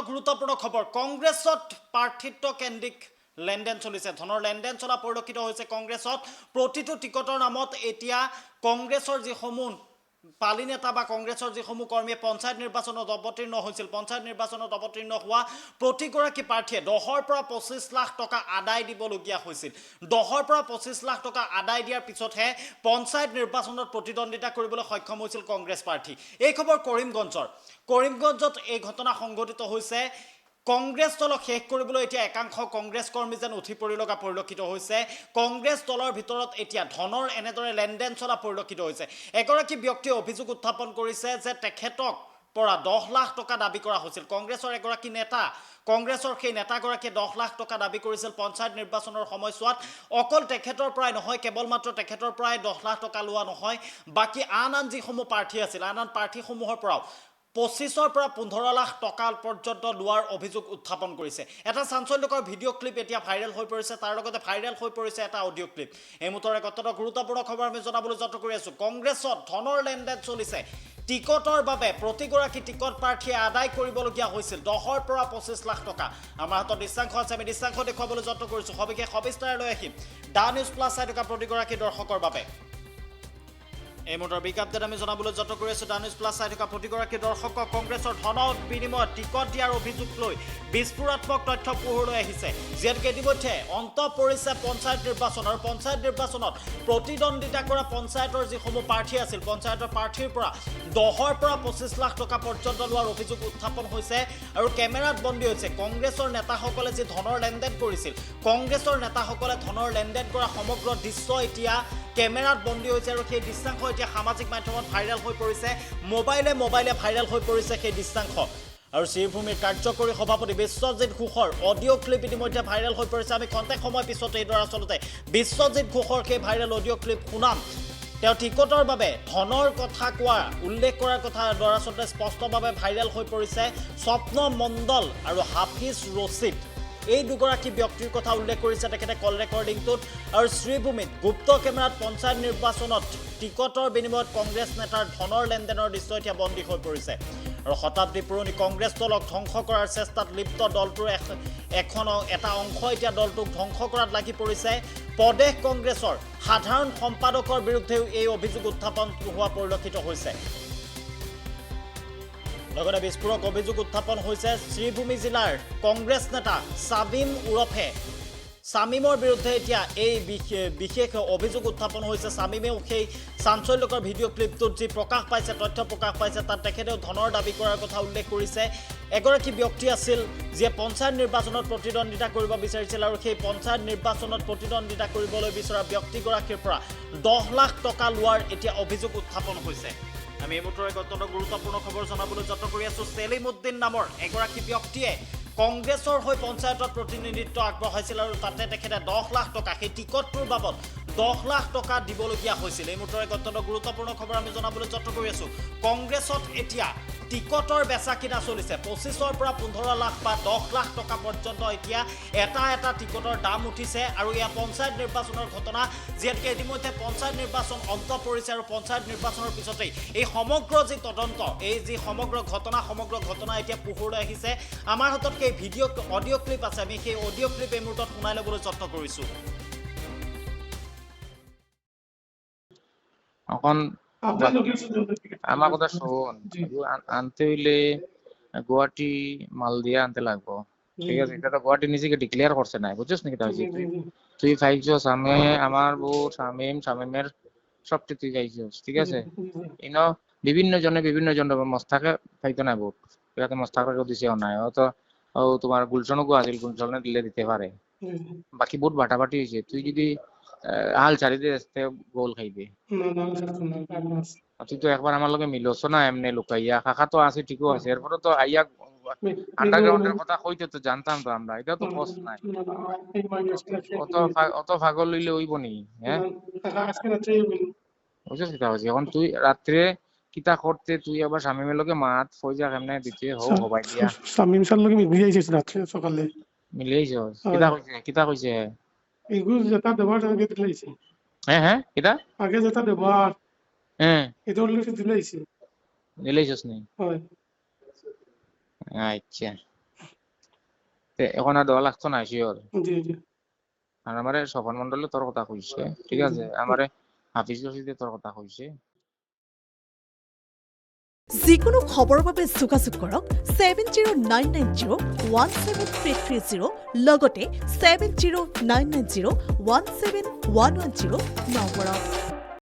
গুৰুত্বপূৰ্ণ খবৰ কংগ্ৰেছত প্ৰাৰ্থিত্ব কেন্দ্ৰিক লেনদেন চলিছে ধনৰ লেনদেন চলা পৰিলক্ষিত হৈছে কংগ্ৰেছত প্ৰতিটো টিকটৰ নামত এতিয়া কংগ্ৰেছৰ যিসমূহ পালি নেতা বা কংগ্ৰেছৰ যিসমূহ কৰ্মীয়ে পঞ্চায়ত নিৰ্বাচনত অৱতীৰ্ণ হৈছিল পঞ্চায়ত নিৰ্বাচনত অৱতীৰ্ণ হোৱা প্ৰতিগৰাকী প্ৰাৰ্থীয়ে 10ৰ পৰা 25 লাখ টকা আদায় দিবলগীয়া হৈছিল 10ৰ পৰা 25 লাখ টকা আদায় দিয়াৰ পিছতহে পঞ্চায়ত নিৰ্বাচনত প্ৰতিদ্বন্দ্বিতা কৰিবলৈ সক্ষম হৈছিল কংগ্ৰেছ প্ৰাৰ্থী এই খবৰ কৰিমগঞ্জত এই ঘটনা সংঘটিত হৈছে কংগ্ৰেছ দলক শেষ কৰিবলৈ এতিয়া একাংশ কংগ্ৰেছ কৰ্মী যেন উঠি পৰি লগা পৰিলক্ষিত হৈছে কংগ্ৰেছ দলৰ ভিতৰত এতিয়া ধনৰ এনেদৰে লেনদেন চলা পৰিলক্ষিত হৈছে এগৰাকী ব্যক্তিয়ে অভিযোগ উত্থাপন কৰিছে যে তেখেতক পৰা 10 লাখ টকা দাবী কৰা হৈছিল কংগ্ৰেছৰ এগৰাকী নেতা কংগ্ৰেছৰ সেই নেতাগৰাকীয়ে 10 লাখ টকা দাবী কৰিছিল পঞ্চায়ত নিৰ্বাচনৰ সময়ছোৱাত অকল তেখেতৰ প্ৰায় নহয় কেৱল মাত্ৰ তেখেতৰ প্ৰায় 10 লাখ টকা লোৱা নহয় বাকি আন যিসমূহ প্ৰাৰ্থী আছিল আন প্ৰাৰ্থীসমূহৰ পৰাও 25ৰ পৰা 15 লাখ টকা পৰ্যন্ত লোৱাৰ অভিযোগ উত্থাপন কৰিছে এটা চাঞ্চল্যকৰ ভিডিঅ' ক্লিপ এতিয়া ভাইৰেল হৈ পৰিছে তাৰ লগতে ভাইৰেল হৈ পৰিছে এটা অডিঅ' ক্লিপ এই মুহূৰ্তত কতটা গুৰুত্বপূৰ্ণ খবৰ আমি জনাবলৈ যত্ন কৰি আছো কংগ্ৰেছত ধনৰ লেনদেন চলিছে টিকটৰ বাবে প্ৰতিগৰাকী টিকট প্ৰাৰ্থীয়ে আদায় কৰিবলগীয়া হৈছিল 10ৰ পৰা 25 লাখ টকা আমাৰ হাতত দৃশ্যাংশ আছে আমি দৃশ্যাংশ দেখুৱাবলৈ যত্ন কৰিছো সবিকে সবিস্তাৰে লৈ আহিম দা নিউজ প্লাছ চাই থকা প্ৰতিগৰাকী দৰ্শকৰ বাবে এই মুহূৰ্তৰ বিজ্ঞপ্তিত আমি জনাবলৈ যত্ন কৰি আছো দা নিউজ প্লাছ চাই থকা প্ৰতিগৰাকী দৰ্শকক কংগ্ৰেছৰ ধনৰ বিনিময়ত টিকট দিয়াৰ অভিযোগ লৈ বিস্ফোৰাত্মক তথ্য পোহৰলৈ আহিছে যিহেতুকে ইতিমধ্যে অন্ত পৰিছে পঞ্চায়ত নিৰ্বাচন আৰু পঞ্চায়ত নিৰ্বাচনত প্ৰতিদ্বন্দ্বিতা কৰা পঞ্চায়তৰ যিসমূহ প্ৰাৰ্থী আছিল পঞ্চায়তৰ প্ৰাৰ্থীৰ পৰা 10ৰ পৰা 25 লাখ টকা পৰ্যন্ত লোৱাৰ অভিযোগ উত্থাপন হৈছে আৰু কেমেৰাত বন্দী হৈছে কংগ্ৰেছৰ নেতাসকলে যি ধনৰ লেনদেন কৰিছিল কংগ্ৰেছৰ নেতাসকলে ধনৰ লেনদেন কৰা সমগ্ৰ দৃশ্য এতিয়া কেমেৰাত বন্দী হৈছে আৰু সেই দৃশ্যাংশ এতিয়া সামাজিক মাধ্যমত ভাইৰেল হৈ পৰিছে মোবাইলে ভাইৰেল হৈ পৰিছে সেই দৃশ্যাংশ আৰু শ্ৰীভূমিৰ কাৰ্যকৰী সভাপতি বিশ্বজিৎ ঘোষৰ অডিঅ' ক্লিপ ইতিমধ্যে ভাইৰেল হৈ পৰিছে আমি কণ্টেক্ট সময় পিছত এইদৰে আচলতে বিশ্বজিৎ ঘোষৰ সেই ভাইৰেল অডিঅ' ক্লিপ শুনাম তেওঁ টিকটৰ বাবে ধনৰ কথা কোৱা উল্লেখ কৰাৰ কথা দৰাচলতে স্পষ্টভাৱে ভাইৰেল হৈ পৰিছে স্বপ্ন মণ্ডল আৰু হাফিজ ৰছিদ এই দুগৰাকী ব্যক্তিৰ কথা উল্লেখ কৰিছে তেখেতে কল ৰেকৰ্ডিংটোত আৰু শ্ৰীভূমিত গুপ্ত কেমেৰাত পঞ্চায়ত নিৰ্বাচনত টিকটৰ বিনিময়ত কংগ্ৰেছ নেতাৰ ধনৰ লেনদেনৰ দৃশ্য এতিয়া বন্দী হৈ পৰিছে আৰু শতাব্দী পুৰণি কংগ্ৰেছ দলক ধ্বংস কৰাৰ চেষ্টাত লিপ্ত দলটোৰ এটা অংশ এতিয়া দলটোক ধ্বংস কৰাত লাগি পৰিছে প্ৰদেশ কংগ্ৰেছৰ সাধাৰণ সম্পাদকৰ বিৰুদ্ধেও এই অভিযোগ উত্থাপন হোৱা পৰিলক্ষিত হৈছে লগতে বিস্ফোৰক অভিযোগ উত্থাপন হৈছে শ্ৰীভূমি জিলাৰ কংগ্ৰেছ নেতা সাবিম উৰফে সামিমৰ বিৰুদ্ধে এতিয়া এই বিশেষ অভিযোগ উত্থাপন হৈছে সামিমেও সেই চাঞ্চল্যকৰ ভিডিঅ' ক্লিপটোত যি প্ৰকাশ পাইছে তথ্য প্ৰকাশ পাইছে তাত তেখেতেও ধনৰ দাবী কৰাৰ কথা উল্লেখ কৰিছে এগৰাকী ব্যক্তি আছিল যিয়ে পঞ্চায়ত নিৰ্বাচনত প্ৰতিদ্বন্দ্বিতা কৰিব বিচাৰিছিল আৰু সেই পঞ্চায়ত নিৰ্বাচনত প্ৰতিদ্বন্দ্বিতা কৰিবলৈ বিচৰা ব্যক্তিগৰাকীৰ পৰা 10 লাখ টকা লোৱাৰ এতিয়া অভিযোগ উত্থাপন হৈছে আমি এই মুহূৰ্তত অত্যন্ত গুৰুত্বপূৰ্ণ খবৰ জনাবলৈ যত্ন কৰি আছো সেলিমউদ্দিন নামৰ এগৰাকী ব্যক্তিয়ে কংগ্ৰেছৰ হৈ পঞ্চায়তত প্ৰতিনিধিত্ব আগবঢ়াইছিল আৰু তাতে তেখেতে 10 লাখ টকা সেই টিকটটোৰ বাবদ 10 লাখ টকা দিবলগীয়া হৈছিল এই মুহূৰ্তত অত্যন্ত গুৰুত্বপূৰ্ণ খবৰ আমি জনাবলৈ যত্ন কৰি আছো কংগ্ৰেছত এতিয়া টিকটৰ বেচা কিনা চলিছে 25ৰ পৰা 15 লাখ বা 10 লাখ টকা পৰ্যন্ত এতিয়া এটা টিকটৰ দাম উঠিছে আৰু এয়া পঞ্চায়ত নিৰ্বাচনৰ ঘটনা যিহেতুকে ইতিমধ্যে পঞ্চায়ত নিৰ্বাচন অন্ত পৰিছে আৰু পঞ্চায়ত নিৰ্বাচনৰ পিছতেই এই সমগ্ৰ যি তদন্ত এই যি সমগ্ৰ ঘটনা এতিয়া পোহৰলৈ আহিছে আমাৰ হাতত সেই ভিডিঅ' অডিঅ' ক্লিপ আছে আমি সেই অডিঅ' ক্লিপ এই মুহূৰ্তত শুনাই ল'বলৈ যত্ন কৰিছোঁ এখন আমার কথা শোন আনতে হইলে গুয়াহাটি মাল দিয়ে আনতে লাগবো ঠিক আছে এটা তো গুয়াহাটি নিজেকে ডিক্লেয়ার করছে না বুঝছিস নাকি তা তুই পাইছস আমি আমার বউ শামিমের সবটি তুই পাইছস ঠিক আছে ইনো বিভিন্ন জনে মস্তাকে পাইতো না ভোট এটাতে মস্তাকে দিছে নাই তো তোমার গুলশনকও আছিল গুলশনে দিতে পারে বাকি ভোট বাটাবাটি হয়েছে তুই যদি হাল ছাড়ি দিয়ে গোল খাইবে তুই তো একবার আমার লগে মিলছ না এমনি লুকাইয়া কাকা তো আছে ঠিকও আছে এরপরে তো আইয়া আন্ডারগ্রাউন্ডের কথা কইতে তো জানতাম তো আমরা এটা তো কষ্ট নাই অত পাগল লইলে হইব নি হ্যাঁ বুঝছিস কিতা হইছে এখন তুই রাত্রে কিতা করতে তুই আবার শামিমের লগে মাত ফয়জা কেমনে দিতে হবাই দিয়া শামিম স্যার লগে মিলিয়েছিস রাত্রে সকালে মিলিয়েছস কিতা কইছে এগুলো যেটা দেবার আগে দিলাইছে হ্যাঁ কিতা আগে যেটা দেবার এটা অলরেডি দিলাইছে দিলাইছস নি হয় আচ্ছা এখন আর দেওয়া লাগতো না শিওর। জি জি আর আমারে স্বপন মন্ডলে তোর কথা কইছে, ঠিক আছে, আমারে হাফিজ রশিদে তোর কথা কইছে। যিকোনো খবৰৰ বাবে যোগাযোগ কৰক 7099017330 লগতে 7099017110 নম্বৰত।